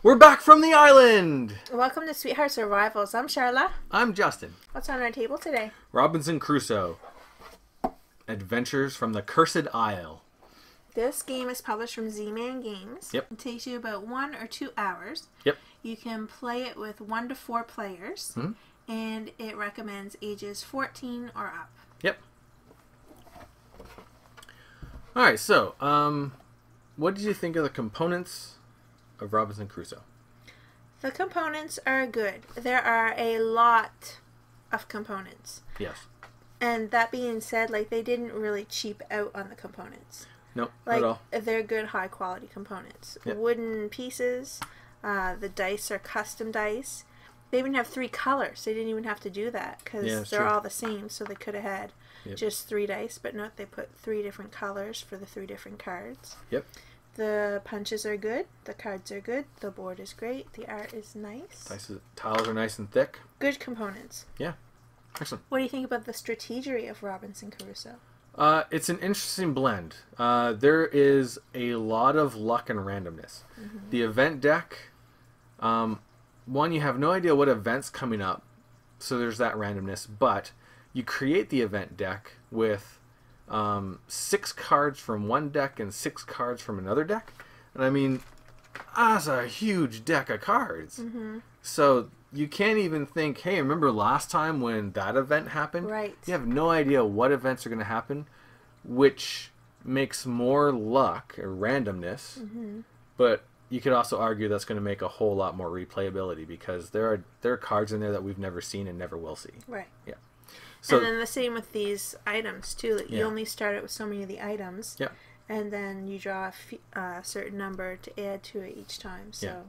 We're back from the island! Welcome to Sweetheart Survivals. I'm Charla. I'm Justin. What's on our table today? Robinson Crusoe. Adventures from the Cursed Isle. This game is published from Z-Man Games. Yep. It takes you about 1 or 2 hours. Yep. You can play it with 1 to 4 players. Mm-hmm. And it recommends ages 14 or up. Yep. Alright, so, what did you think of the components of Robinson Crusoe? The components are good. There are a lot of components. Yes. And that being said, like, they didn't really cheap out on the components. Nope, like, not at all. They're good, high-quality components. Yep. Wooden pieces. The dice are custom dice. They even have 3 colors. They didn't even have to do that because they're all the same, so they could have had just 3 dice, but no, they put 3 different colors for the 3 different cards. Yep. The punches are good. The cards are good. The board is great. The art is nice. Tiles are nice and thick. Good components. Yeah. Excellent. What do you think about the strategery of Robinson Crusoe? It's an interesting blend. There is a lot of luck and randomness. Mm-hmm. The event deck, one, you have no idea what event's coming up, so there's that randomness, but you create the event deck with 6 cards from one deck and 6 cards from another deck. And I mean, that's a huge deck of cards. Mm-hmm. So you can't even think, hey, remember last time when that event happened? Right. You have no idea what events are going to happen, which makes more luck or randomness. Mm-hmm. But you could also argue that's going to make a whole lot more replayability because there are cards in there that we've never seen and never will see. Right. Yeah. So, and then the same with these items too. Like you only start it with so many of the items. Yeah. And then you draw a certain number to add to it each time. So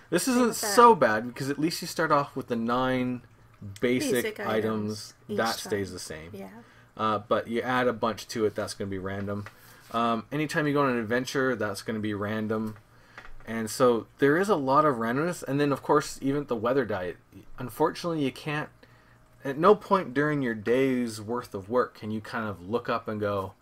this isn't so bad because at least you start off with the 9 basic items. That stays the same. Yeah. But you add a bunch to it, that's going to be random. Anytime you go on an adventure, that's going to be random. And so there is a lot of randomness. And then, of course, even the weather diet. Unfortunately, you can't... At no point during your day's worth of work can you kind of look up and go,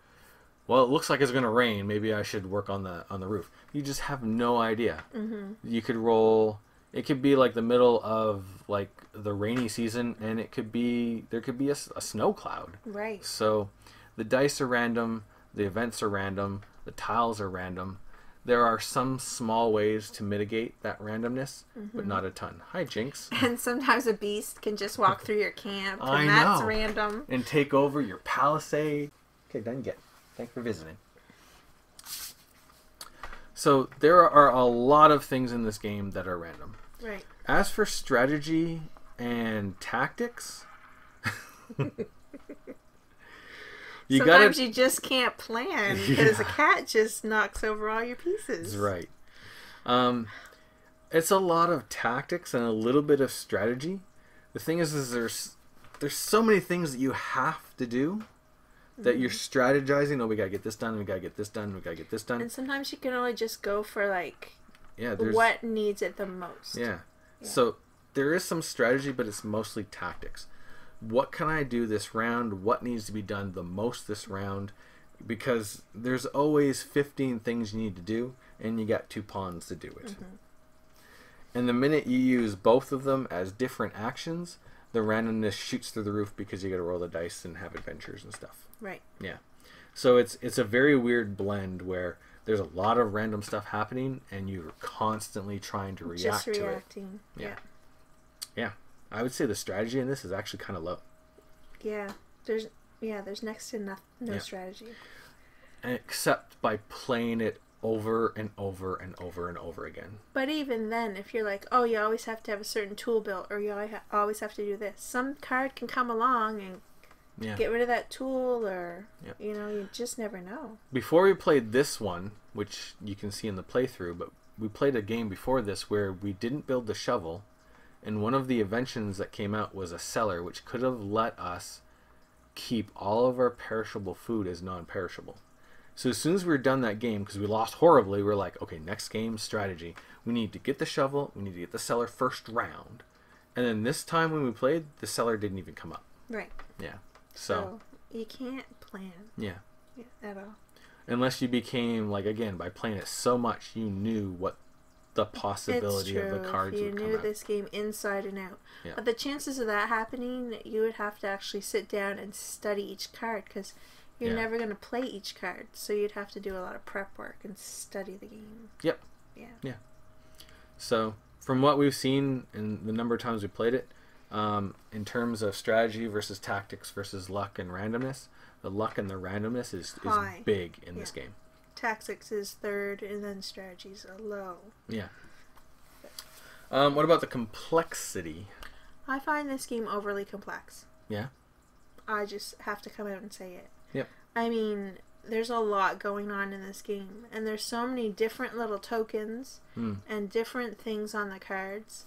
well, it looks like it's going to rain. Maybe I should work on the roof. You just have no idea. Mm-hmm. You could roll... It could be like the middle of like the rainy season, and there could be a snow cloud. Right. So the dice are random, the events are random, the tiles are random. There are some small ways to mitigate that randomness, but not a ton. Hi, Jinx. And sometimes a beast can just walk through your camp, and that's random. And take over your palisade. Okay, done get. Thanks for visiting. So there are a lot of things in this game that are random. Right. As for strategy and tactics... Sometimes you just can't plan because a cat just knocks over all your pieces. That's right. It's a lot of tactics and a little bit of strategy. The thing is there's so many things that you have to do that you're strategizing. Oh, we gotta get this done. We gotta get this done. We gotta get this done. And sometimes you can only just go for like what needs it the most. Yeah. So there is some strategy, but it's mostly tactics. What can I do this round? What needs to be done the most this round? Because there's always 15 things you need to do, and you got 2 pawns to do it. Mm-hmm. And the minute you use both of them as different actions, the randomness shoots through the roof because you got to roll the dice and have adventures and stuff. Right. Yeah. So it's a very weird blend where there's a lot of random stuff happening, and you're constantly trying to react to it. Just reacting. Yeah. Yeah. I would say the strategy in this is actually kind of low. Yeah, there's next to no strategy. Except by playing it over and over and over and over again. But even then, if you're like, oh, you always have to have a certain tool built, or you always have to do this, some card can come along and get rid of that tool, or, you just never know. Before we played this one, which you can see in the playthrough, but we played a game before this where we didn't build the shovel, and one of the inventions that came out was a cellar, which could have let us keep all of our perishable food as non-perishable. So as soon as we were done that game, because we lost horribly, we're like, okay, next game, strategy. We need to get the shovel, we need to get the cellar first round, And then this time when we played, the cellar didn't even come up. Right. Yeah. So you can't plan. Yeah. At all. Unless you became, like, again, by playing it so much, you knew what the possibility of the cards would come out. You knew this game inside and out. Yeah. But the chances of that happening, you would have to actually sit down and study each card, because you're never going to play each card. So you'd have to do a lot of prep work and study the game. Yep. Yeah. So, from what we've seen and the number of times we played it, in terms of strategy versus tactics versus luck and randomness, the luck and the randomness is big in this game. Tactics is third, and then strategies are low. Yeah. What about the complexity? I find this game overly complex. Yeah? I just have to come out and say it. Yep. I mean, there's a lot going on in this game, and there's so many different little tokens and different things on the cards.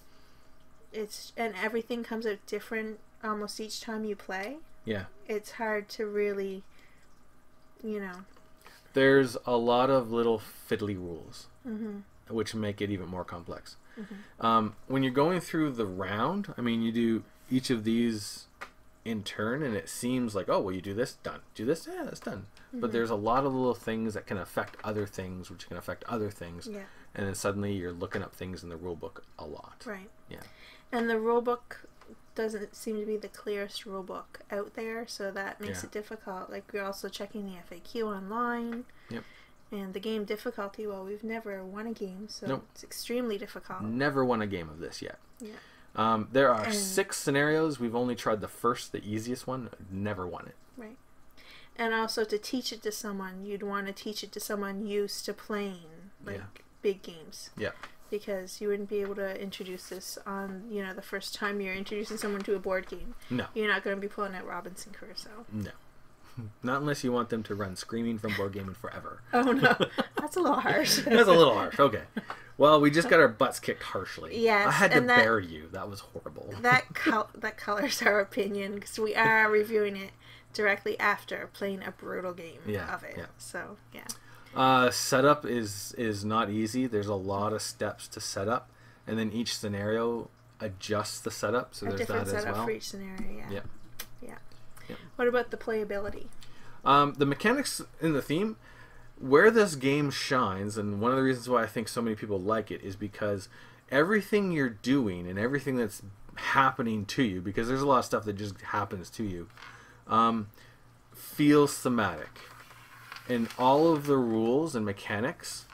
And everything comes out different almost each time you play. Yeah. It's hard to really, There's a lot of little fiddly rules, which make it even more complex. When you're going through the round, I mean, you do each of these in turn, and it seems like, oh, well, you do this, done. Do this, yeah, that's done. But there's a lot of little things that can affect other things, which can affect other things. Yeah. And then suddenly you're looking up things in the rule book a lot. Right. Yeah. And the rule book doesn't seem to be the clearest rule book out there, so that makes it difficult. Like, we're also checking the FAQ online. Yep. And the game difficulty, well, we've never won a game, so it's extremely difficult. Never won a game of this yet. Yeah. There are 6 scenarios. We've only tried the first, the easiest one. Never won it. Right. And also, to teach it to someone, you'd want to teach it to someone used to playing, big games. Yeah. Because you wouldn't be able to introduce this on, the first time you're introducing someone to a board game. No. You're not going to be pulling out Robinson Crusoe. No. Not unless you want them to run screaming from Board Gaming Forever. Oh, no. That's a little harsh. That's a little harsh. Okay. Well, we just got our butts kicked harshly. Yes. I had to bear you. That was horrible. That colors our opinion, because we are reviewing it directly after playing a brutal game of it. Yeah. So, yeah. Setup is not easy. There's a lot of steps to set up, and then each scenario adjusts the setup. So there's that as well. A different setup for each scenario. Yeah. Yep. What about the playability? The mechanics in the theme, where this game shines, and one of the reasons why I think so many people like it is because everything you're doing and everything that's happening to you, because there's a lot of stuff that just happens to you, feels thematic. And all of the rules and mechanics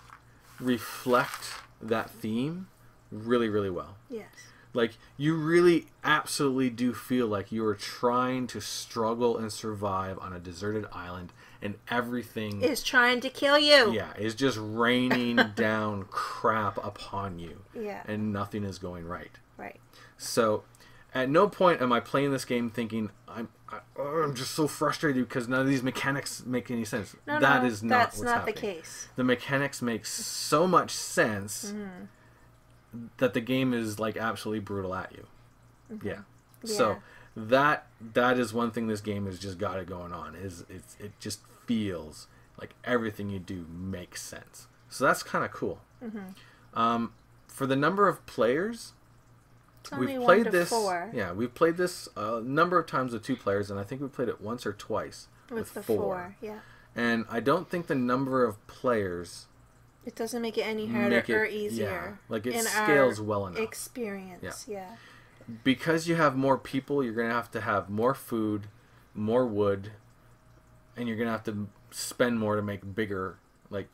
reflect that theme really, really well. Yes. Like, you really absolutely do feel like you are trying to struggle and survive on a deserted island, and everything is trying to kill you. Yeah, is just raining down crap upon you. Yeah. And nothing is going right. Right. So, at no point am I playing this game thinking, I'm just so frustrated because none of these mechanics make any sense. That is not what's happening. That's not the case. The mechanics make so much sense that the game is, like, absolutely brutal at you. Yeah. So that is one thing this game has just got it going on. It just feels like everything you do makes sense. So that's kind of cool. For the number of players, we've played this. 4. Yeah, we've played this a number of times with 2 players, and I think we played it once or twice with 4. Yeah. And I don't think the number of players. It doesn't make it any harder or easier. Yeah, like it scales well enough. Experience, yeah. Because you have more people, you're going to have more food, more wood, and you're going to have to spend more to make bigger, like,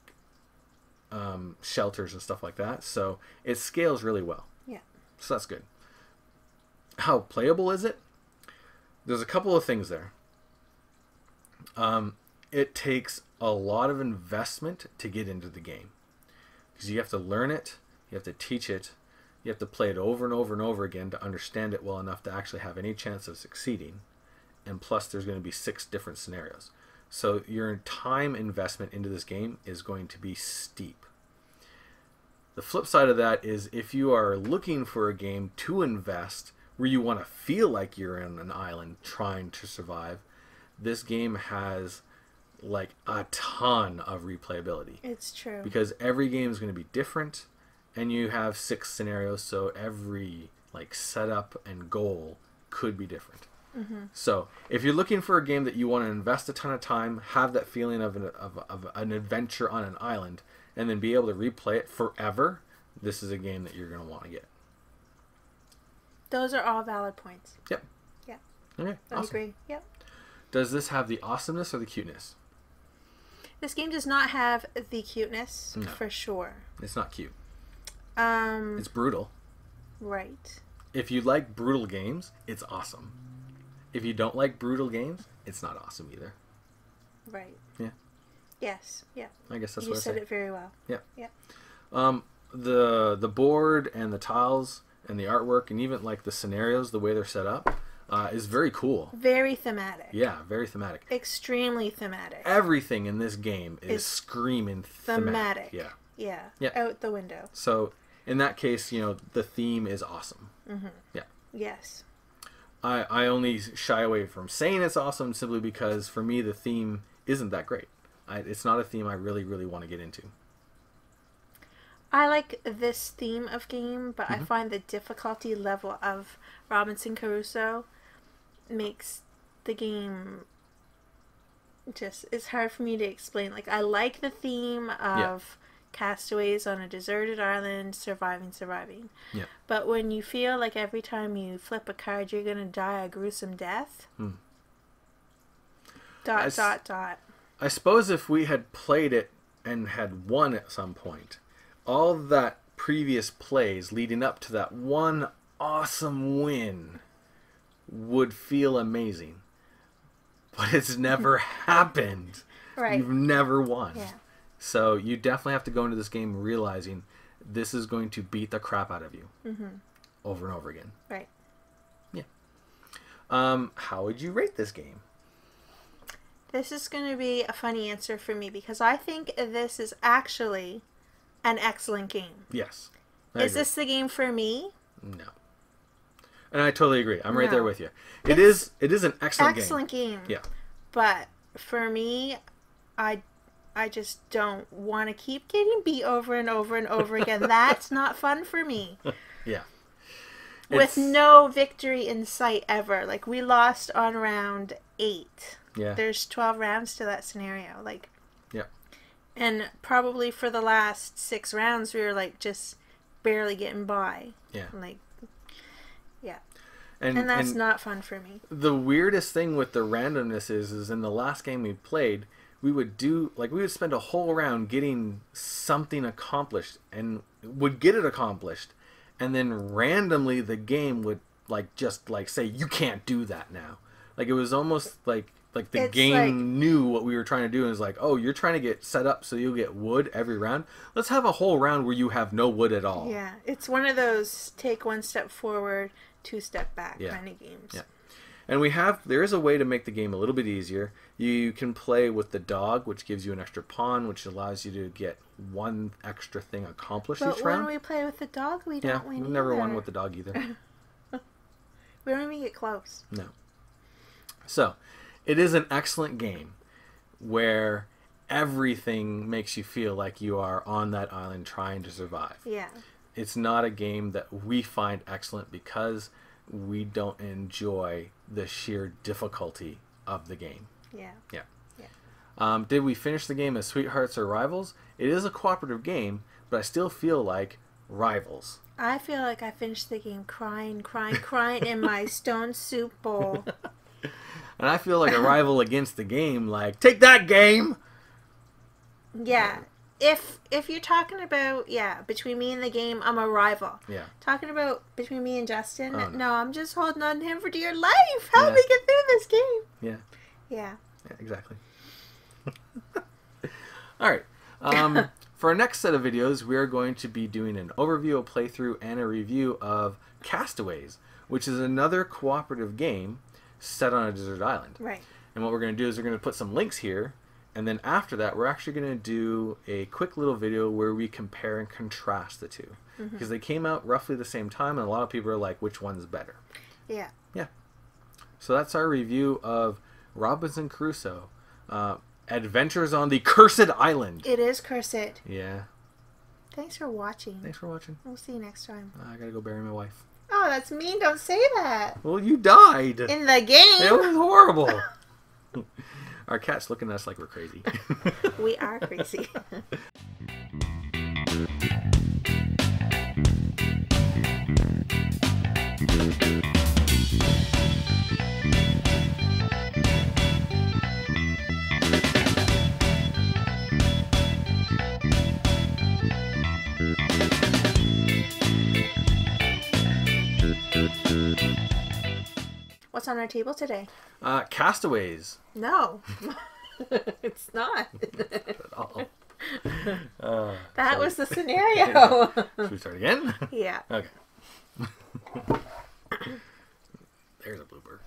shelters and stuff like that. So it scales really well. Yeah. So that's good. How playable is it? There's a couple of things there. It takes a lot of investment to get into the game. Because you have to learn it, you have to teach it, you have to play it over and over and over again to understand it well enough to actually have any chance of succeeding. And plus, there's going to be 6 different scenarios. So your time investment into this game is going to be steep. The flip side of that is if you are looking for a game to invest where you want to feel like you're in an island trying to survive, this game has like a ton of replayability. It's true. Because every game is going to be different, and you have 6 scenarios, so every like setup and goal could be different. So if you're looking for a game that you want to invest a ton of time, have that feeling of an adventure on an island, and then be able to replay it forever, this is a game that you're going to want to get. Those are all valid points. Yep. Yeah. Okay. I agree. Yep. Does this have the awesomeness or the cuteness? This game does not have the cuteness, for sure. It's not cute. It's brutal. Right. If you like brutal games, it's awesome. If you don't like brutal games, it's not awesome either. Right. Yeah. Yes. Yeah. I guess that's what I said. You said it very well. Yeah. Yeah. The board and the tiles and the artwork and even like the scenarios, the way they're set up, is very cool. Very thematic. Yeah, very thematic. Extremely thematic. Everything in this game is screaming thematic. Yeah. Yeah. Out the window. So in that case, the theme is awesome. Yeah. Yes. I only shy away from saying it's awesome simply because for me the theme isn't that great. It's not a theme I really, really want to get into. I like this theme of game, but I find the difficulty level of Robinson Crusoe makes the game it's hard for me to explain. Like, I like the theme of castaways on a deserted island, surviving. Yeah. But when you feel like every time you flip a card, you're going to die a gruesome death. I suppose if we had played it and had won at some point, all that previous plays leading up to that one awesome win would feel amazing. But it's never happened. Right. You've never won. Yeah. So you definitely have to go into this game realizing this is going to beat the crap out of you over and over again. Right. Yeah. How would you rate this game? This is going to be a funny answer for me because I think this is actually an excellent game. Yes. Is this the game for me? No. And I totally agree. I'm right there with you. It is an excellent game. Yeah. But for me, I just don't want to keep getting beat over and over and over again. That's not fun for me. Yeah. With no victory in sight ever. Like, we lost on round 8. Yeah. There's 12 rounds to that scenario. Like, yeah. And probably for the last 6 rounds, we were, like, just barely getting by. Yeah. Like, yeah. And that's not fun for me. The weirdest thing with the randomness is in the last game we played, we would spend a whole round getting something accomplished and would get it accomplished, and then randomly the game would just say, you can't do that now. Like, it was almost like the game knew what we were trying to do and was like, oh, you're trying to get set up so you'll get wood every round. Let's have a whole round where you have no wood at all. Yeah, it's one of those take 1 step forward, 2 step back kind of games. Yeah. And there is a way to make the game a little bit easier. You can play with the dog, which gives you an extra pawn, which allows you to get one extra thing accomplished each round. But when we play with the dog, we don't win either. We've never won with the dog either. We don't even get close. No. So, it is an excellent game where everything makes you feel like you are on that island trying to survive. Yeah. It's not a game that we find excellent because we don't enjoy the sheer difficulty of the game. Yeah. Yeah. Yeah. Did we finish the game as sweethearts or rivals? It is a cooperative game, but I still feel like rivals. I feel like I finished the game crying in my stone soup bowl. And I feel like a rival against the game, like, take that, game! Yeah. If you're talking about, between me and the game, I'm a rival. Yeah. Talking about between me and Justin, no, I'm just holding on to him for dear life. Help me get through this game. Yeah. Yeah. Yeah, exactly. All right. For our next set of videos, we are going to be doing an overview, a playthrough, and a review of Castaways, which is another cooperative game set on a desert island. Right. And what we're going to do is we're going to put some links here, and then after that, we're actually going to do a quick little video where we compare and contrast the two. Because they came out roughly the same time, and a lot of people are like, which one's better? Yeah. Yeah. So that's our review of Robinson Crusoe. Adventures on the Cursed Island. It is cursed. Yeah. Thanks for watching. Thanks for watching. We'll see you next time. I gotta go bury my wife. Oh, that's mean. Don't say that. Well, you died. In the game. It was horrible. Our cat's looking at us like we're crazy. We are crazy. What's on our table today? Castaways. No. It's not. That was the scenario. Should we start again? Yeah. Okay. There's a blooper.